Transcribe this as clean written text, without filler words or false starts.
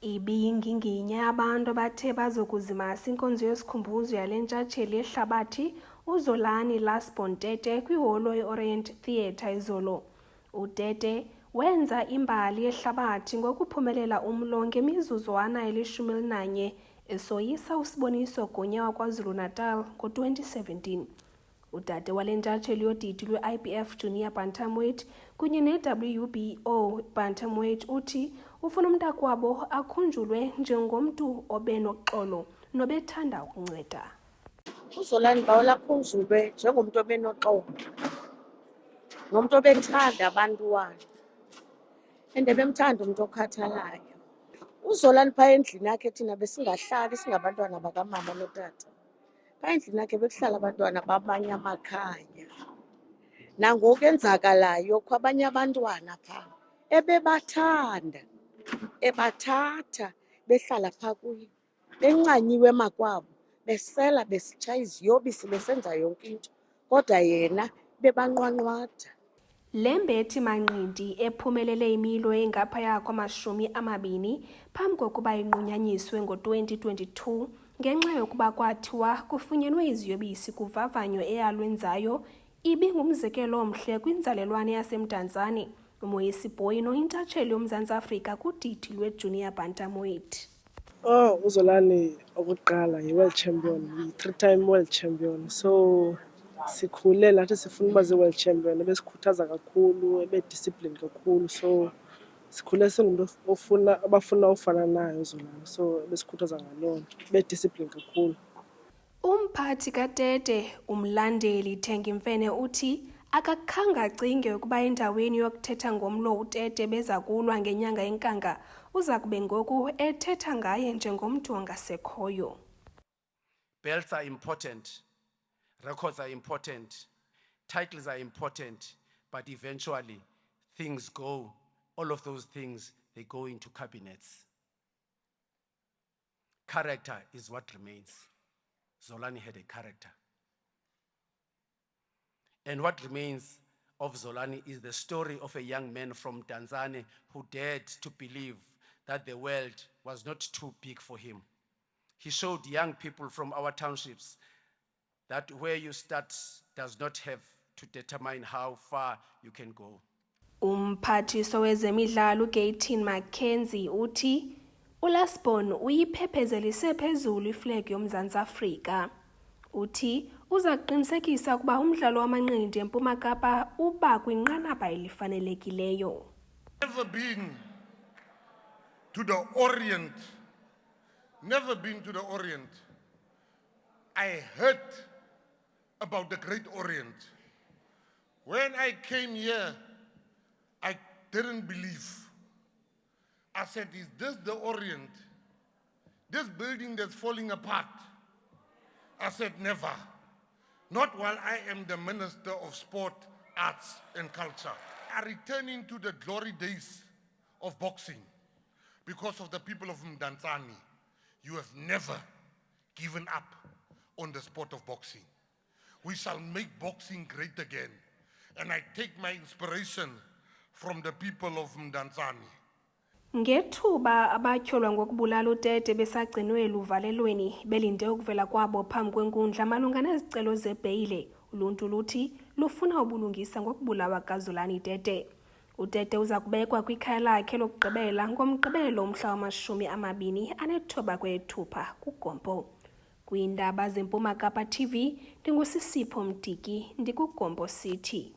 Ibiyinginginya abantu abathe bazokuzimasa inkonzo yesikhumbuzo yale ntshatsheli yehlabathi uZolani Lasbon Tete kwiholo ye-Orient Theatre izolo. UTete wenza imbali yehlabathi ngokuphumelela umlo ngemizuzwana eli-11 esoyisa usiboniso gonya waKwaZulu-Natal ngo-2017. Udade wale ntshatsheli yodidi lwe-IBF Junior Bantamweight kunye ne-WBO Bantamweight uthi ufuna umntakwabo akhunjulwe njengomntu obenoxolo nobethanda ukunceda. uZolani bawela akhunjulwe njengomntu obenoxolo nomuntu obethanda abantwana bemthanda umuntu okhathalayo. uZolani phaa endlini yakhe thina besingahlali singabantwana bakamama notata. Phaa endlini yakhe bekuhlala abantwana bamanye amakhaya. Nangoku enzakalayo kwabanye abantwana phaa ebebathanda, ebathatha behlala phaa kuye, bencanyiwe emakwabo, besela besitshaya iziyobisi besenza yonke into, kodwa yena bebanqwanqwada. Le mbethi manqindi ephumelele imilo engaphaya kwama-20 phambi kokuba inqunyanyiswe ngo-2022 ngenxa yokuba kwathiwa kufunyenwe iziyobisi kuvavanyo eyalwenzayo ibingumzekelo omhle kwinzalelwane yasemdantsane. uMoyesi Boyino intshatsheli yoMzantsi Afrika kudidi lwe-Junior Bantamweight. uZolani okokuqala yi-world champion, yi-3-time world champion. So sikhule nathi sifuna ukuba zii-world champion, ebesikhuthaza kakhulu, ebediscipline kakhulu. So sikhule singumntu abafuna ufana naye uZolani. So ebesikhuthaza ngaloo nto, bediscipline kakhulu. Umphathi kaTete, umlandeli Thengimfene uthi akakhange acinge ukuba endaweni yokuthetha ngomlo uTete beza kulwa ngenyanga yeNkanga uza kube ngoku ethetha ngaye njengomntu ongasekhoyo. Belts are important, records are important, titles are important, but eventually all of those things, they go into cabinets. Character is what remains. Zolani had a character. And what remains of Zolani is the story of a young man from Tanzania who dared to believe that the world was not too big for him. He showed young people from our townships that where you start does not have to determine how far you can go. Umphathiso wezemidlalo uGayton McKenzie uthi uLasbon uyiphephezelise phezulu iflag yoMzantsi Afrika. Uthi uza kuqinisekisa ukuba umdlalo wamanqindi eMpuma Kapa uba kwinqanaba elifanelekileyo. Never been to the Orient. I heard about the Great Orient. When I came here, I didn't believe. I said, is this the Orient? This building that's falling apart? I said, never. Not while I am the Minister of Sport, Arts and Culture. I'm returning to the glory days of boxing because of the people of Mdantsane. You have never given up on the sport of boxing. We shall make boxing great again. And I take my inspiration from the people of Mdantsane. Ngethuba abatyholwa ngokubulala uTete besagcinwe eluvalelweni belinde ukuvela kwabo phambi kwenkundla malunga nezicelo zebheyile, uluntu luthi lufuna ubulungisa ngokubulawa kaZolani Tete. uTete uza kubekwa kwikhaya lakhe lokugqibela ngomgqibelo umhla wama-29 kweyeThupha kuGompo. Kwiindaba zeMpuma Kapa TV, ndingusisipho Mdiki, ndikuGompo City.